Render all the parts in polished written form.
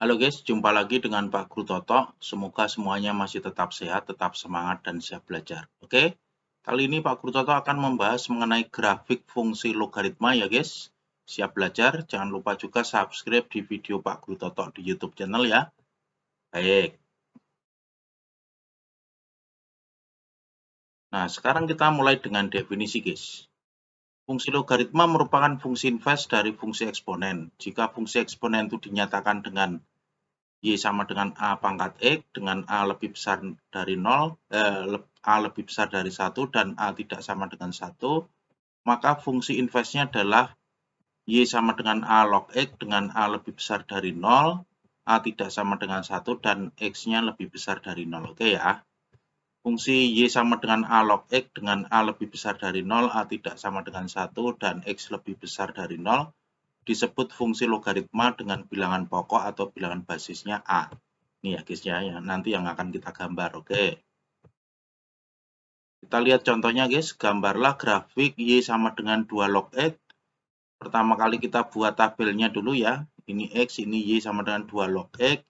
Halo guys, jumpa lagi dengan Pak Guru Toto. Semoga semuanya masih tetap sehat, tetap semangat, dan siap belajar. Oke, kali ini Pak Guru Toto akan membahas mengenai grafik fungsi logaritma ya guys. Siap belajar, jangan lupa juga subscribe di video Pak Guru Toto di YouTube channel ya. Baik. Nah, sekarang kita mulai dengan definisi guys. Fungsi logaritma merupakan fungsi inverse dari fungsi eksponen. Jika fungsi eksponen itu dinyatakan dengan Y sama dengan A pangkat X dengan A lebih besar dari 0, A lebih besar dari 1 dan A tidak sama dengan 1, maka fungsi inverse-nya adalah Y sama dengan A log X dengan A lebih besar dari 0, A tidak sama dengan 1 dan X-nya lebih besar dari 0. Oke ya. Fungsi Y sama dengan A log X dengan A lebih besar dari 0, A tidak sama dengan 1 dan X lebih besar dari 0 disebut fungsi logaritma dengan bilangan pokok atau bilangan basisnya A. Ini ya guys ya, nanti yang akan kita gambar. Oke. Kita lihat contohnya guys, gambarlah grafik Y sama dengan 2 log X. Pertama kali kita buat tabelnya dulu ya. Ini X, ini Y sama dengan 2 log X.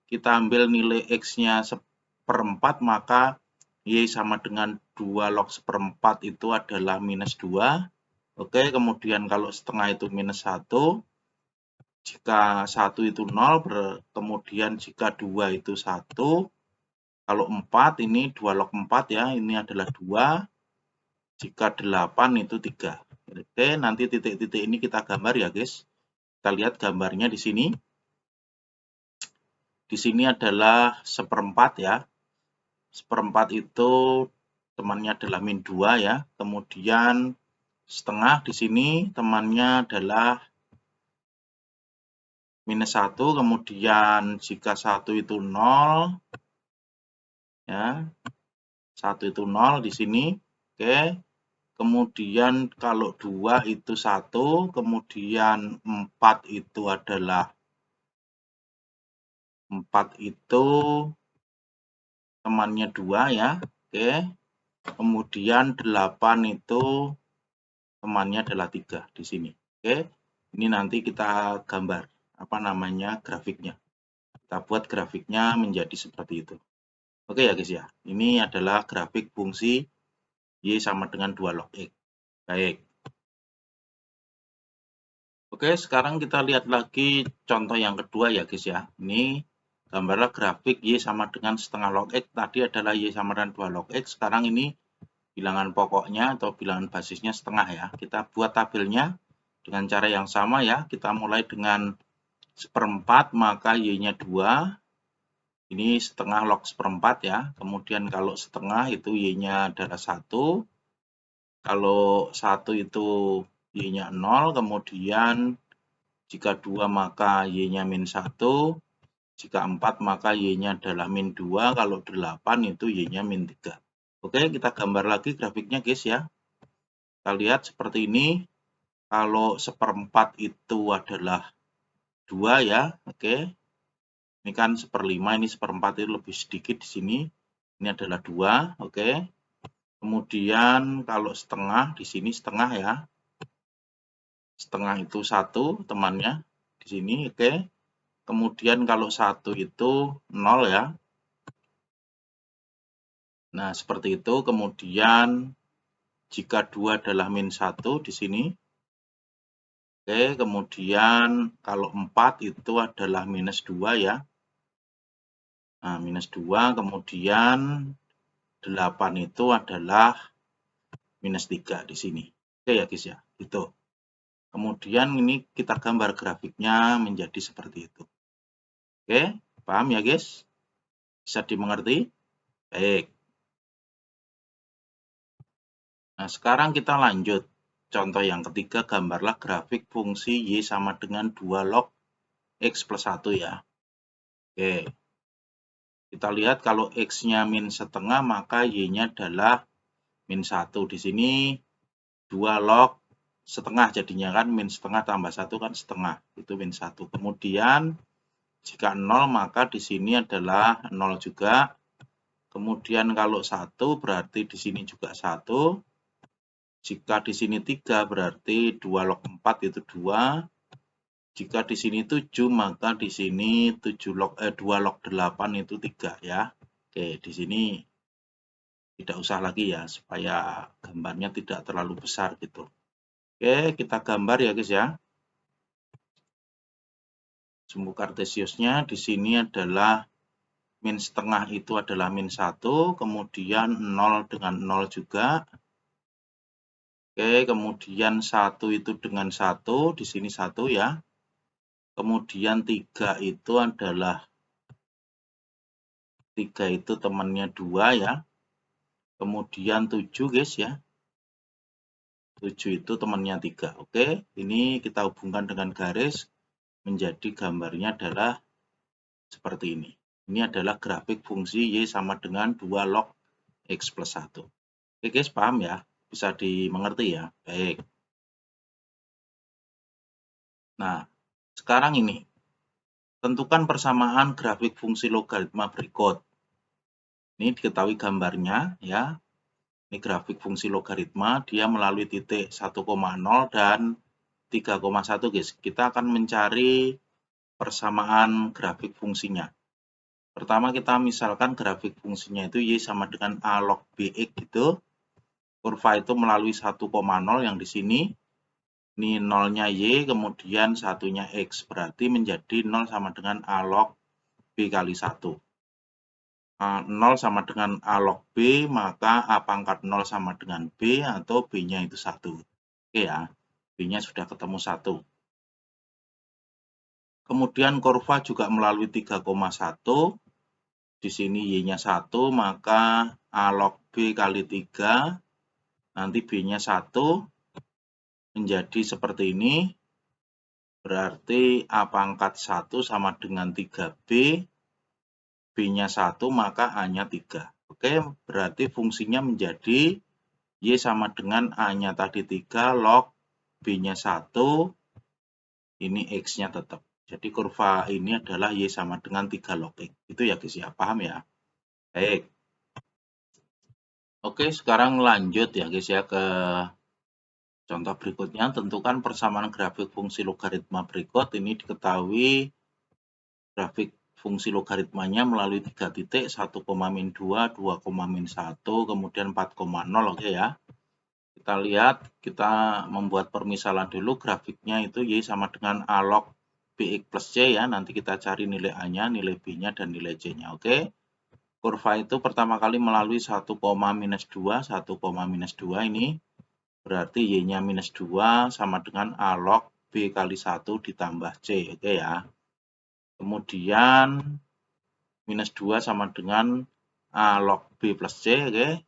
Kita ambil nilai X-nya seperempat, maka Y sama dengan 2 log seperempat itu adalah minus 2. Oke, kemudian kalau setengah itu minus 1. Jika 1 itu 0, kemudian jika 2 itu 1. Kalau 4 ini 2 log 4 ya, ini adalah 2. Jika 8 itu 3. Oke, nanti titik-titik ini kita gambar ya guys. Kita lihat gambarnya di sini. Di sini adalah seperempat ya. Seperempat itu temannya adalah min 2 ya. Kemudian setengah di sini temannya adalah minus 1. Kemudian jika 1 itu 0 ya. 1 itu 0 di sini. Oke. Kemudian kalau 2 itu 1, kemudian 4 itu adalah 4 itu temannya 2 ya. Oke. Kemudian 8 itu temannya adalah 3 di sini. Oke. Ini nanti kita gambar apa namanya grafiknya. Kita buat grafiknya menjadi seperti itu. Oke ya guys ya. Ini adalah grafik fungsi Y sama dengan 2 log X. Baik. Oke, sekarang kita lihat lagi contoh yang kedua ya guys ya. Ini gambarlah grafik Y sama dengan setengah log X. Tadi adalah Y sama dengan 2 log X. Sekarang ini bilangan pokoknya atau bilangan basisnya setengah ya. Kita buat tabelnya dengan cara yang sama ya. Kita mulai dengan seperempat, maka Y-nya 2. Ini setengah log seperempat ya. Kemudian kalau setengah itu Y-nya adalah 1. Kalau 1 itu Y-nya 0. Kemudian jika 2 maka Y-nya min 1. Jika 4 maka Y-nya adalah min 2. Kalau 8 itu Y-nya min 3. Oke, kita gambar lagi grafiknya guys ya. Kita lihat seperti ini. Kalau seperempat itu adalah 2 ya. Oke. Ini kan seperlima, ini seperempat itu lebih sedikit di sini. Ini adalah 2. Oke. Kemudian kalau setengah, di sini setengah ya. Setengah itu 1 temannya. Di sini, oke. Kemudian kalau 1 itu 0 ya. Nah, seperti itu. Kemudian jika 2 adalah min 1 di sini. Oke, kemudian kalau 4 itu adalah minus 2 ya. Nah, minus 2. Kemudian 8 itu adalah minus 3 di sini. Oke ya guys ya. Itu. Kemudian ini kita gambar grafiknya menjadi seperti itu. Oke, paham ya guys? Bisa dimengerti? Baik. Nah, sekarang kita lanjut. Contoh yang ketiga, gambarlah grafik fungsi Y sama dengan 2 log X plus 1 ya. Oke. Kita lihat kalau X-nya min setengah, maka Y-nya adalah min 1. Di sini 2 log setengah jadinya kan, min setengah tambah 1 kan setengah. Itu min 1. Kemudian jika 0, maka di sini adalah 0 juga. Kemudian kalau 1 berarti di sini juga 1. Jika di sini 3 berarti 2 log 4 itu 2. Jika di sini 7, maka di sini 2 log 8 itu 3 ya. Oke, di sini tidak usah lagi ya, supaya gambarnya tidak terlalu besar gitu. Oke, kita gambar ya guys ya. Sumbu kartesiusnya di sini adalah min setengah itu adalah min 1, kemudian 0 dengan 0 juga. Oke, kemudian 1 itu dengan 1, di sini 1 ya. Kemudian 3 itu adalah 3 itu temannya 2 ya. Kemudian 7 guys ya. 7 itu temannya 3. Oke, ini kita hubungkan dengan garis menjadi gambarnya adalah seperti ini. Ini adalah grafik fungsi Y sama dengan 2 log X plus 1. Oke guys, paham ya? Bisa dimengerti ya? Baik. Nah, sekarang ini. Tentukan persamaan grafik fungsi logaritma berikut. Ini diketahui gambarnya ya. Ini grafik fungsi logaritma, dia melalui titik 1,0 dan 3,1 guys. Kita akan mencari persamaan grafik fungsinya. Pertama kita misalkan grafik fungsinya itu Y sama dengan A log BX gitu. Kurva itu melalui 1,0 yang di sini. Ini nolnya Y, kemudian satunya X. Berarti menjadi 0 sama dengan A log B kali 1. 0 sama dengan A log B, maka A pangkat 0 sama dengan B atau B-nya itu 1. Oke ya, B-nya sudah ketemu 1. Kemudian kurva juga melalui 3,1. Di sini Y-nya 1, maka A log B kali 3, nanti B-nya 1, menjadi seperti ini. Berarti A pangkat 1 sama dengan 3B, B-nya 1, maka A-nya 3. Oke, berarti fungsinya menjadi Y sama dengan A-nya tadi 3 log B-nya 1, ini X-nya tetap. Jadi kurva ini adalah Y sama dengan 3 log X. Itu ya guys ya, paham ya? Baik. Oke, sekarang lanjut ya guys ya ke contoh berikutnya. Tentukan persamaan grafik fungsi logaritma berikut. Ini diketahui grafik fungsi logaritmanya melalui 3 titik, 1,-2, 2,-1, kemudian 4,0. Oke ya. Kita lihat, kita membuat permisalan dulu grafiknya itu Y sama dengan A log BX plus C ya. Nanti kita cari nilai A-nya, nilai B-nya, dan nilai C-nya. Oke. Kurva itu pertama kali melalui 1,-2, 1,-2 ini. Berarti Y-nya minus 2 sama dengan A log B kali 1 ditambah C. Oke ya. Kemudian minus 2 sama dengan A log B plus C. Oke.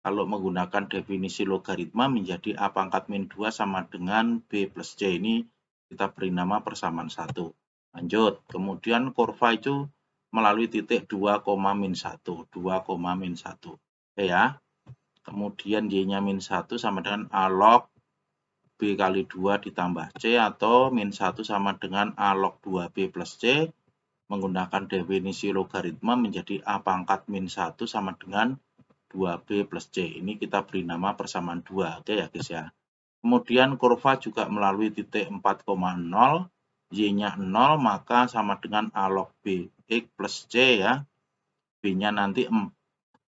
Kalau menggunakan definisi logaritma menjadi A pangkat min 2 sama dengan B plus C. Ini kita beri nama persamaan 1. Lanjut. Kemudian kurva itu melalui titik 2,-1. 2,-1. Oke ya. Kemudian Y-nya min 1 sama dengan A log B kali 2 ditambah C atau min 1 sama dengan A log 2B plus C. Menggunakan definisi logaritma menjadi A pangkat min 1 sama dengan 2B plus C. Ini kita beri nama persamaan 2. Oke ya guys ya. Kemudian kurva juga melalui titik 4,0. Y-nya 0 maka sama dengan A log BX plus C ya. B-nya nanti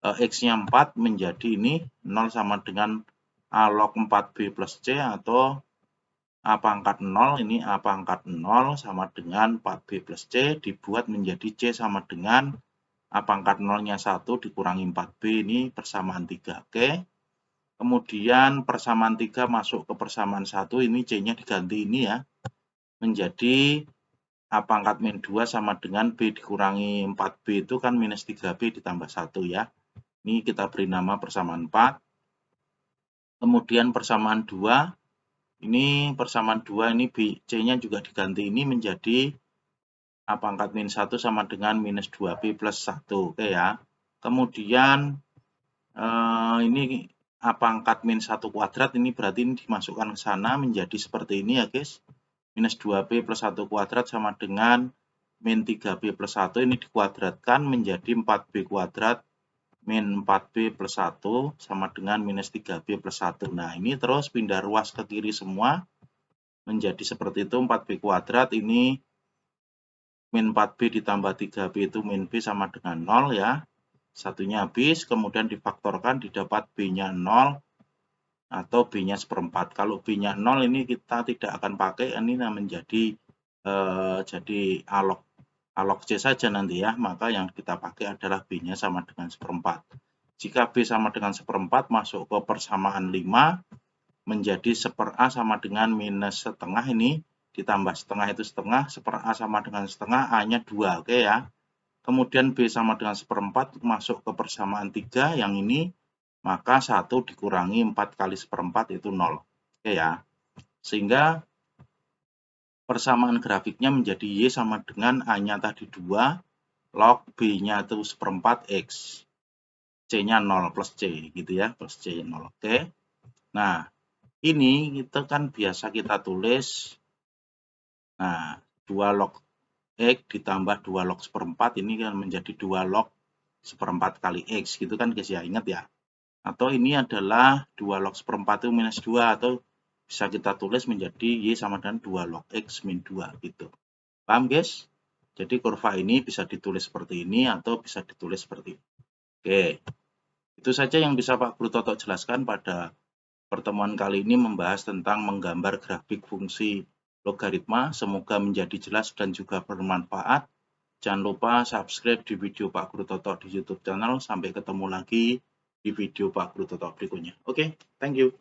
X-nya 4 menjadi ini 0 sama dengan A log 4B plus C atau A pangkat 0, ini A pangkat 0 sama dengan 4B plus C dibuat menjadi C sama dengan A pangkat 0-nya 1 dikurangi 4B, ini persamaan 3. Oke. Kemudian persamaan 3 masuk ke persamaan 1, ini C-nya diganti ini ya. Menjadi A pangkat min 2 sama dengan B dikurangi 4B itu kan minus 3B ditambah 1 ya. Ini kita beri nama persamaan 4. Kemudian persamaan 2. Ini persamaan 2 ini C-nya juga diganti ini menjadi A pangkat min 1 sama dengan minus 2B plus 1. Oke ya. Kemudian ini A pangkat min 1 kuadrat ini berarti ini dimasukkan ke sana menjadi seperti ini ya guys. Minus 2B plus 1 kuadrat sama dengan min 3B plus 1 ini dikuadratkan menjadi 4B kuadrat min 4B plus 1 sama dengan minus 3B plus 1. Nah ini terus pindah ruas ke kiri semua. menjadi seperti itu, 4B kuadrat ini min 4B ditambah 3B itu min B sama dengan 0 ya. Satunya habis, kemudian difaktorkan didapat B-nya 0 atau B-nya seperempat. Kalau B-nya 0 ini kita tidak akan pakai, ini menjadi jadi alog C saja nanti ya, maka yang kita pakai adalah B-nya sama dengan seperempat. Jika B sama dengan seperempat masuk ke persamaan 5, menjadi 1/A sama dengan minus setengah ini, ditambah setengah itu setengah, 1/A sama dengan setengah, A-nya 2, oke ya. Kemudian B sama dengan seperempat masuk ke persamaan 3 yang ini, maka 1 dikurangi 4 kali seperempat itu 0, oke ya. Sehingga persamaan grafiknya menjadi Y sama dengan A-nya tadi 2, log B-nya itu seperempat X, C-nya 0 plus C gitu ya, plus C 0, oke. Nah, ini itu kan biasa kita tulis, nah 2 log X ditambah 2 log seperempat ini kan menjadi 2 log seperempat kali X gitu kan guys ya, ingat ya. Atau ini adalah 2 log seperempat itu minus 2, atau bisa kita tulis menjadi Y sama dengan 2 log X min 2 gitu. Paham guys? Jadi kurva ini bisa ditulis seperti ini atau bisa ditulis seperti ini. Oke, itu saja yang bisa Pak Guru Toto jelaskan pada pertemuan kali ini, membahas tentang menggambar grafik fungsi logaritma. Semoga menjadi jelas dan juga bermanfaat. Jangan lupa subscribe di video Pak Guru Toto di YouTube channel. Sampai ketemu lagi di video Pak Guru Toto berikutnya. Oke, thank you.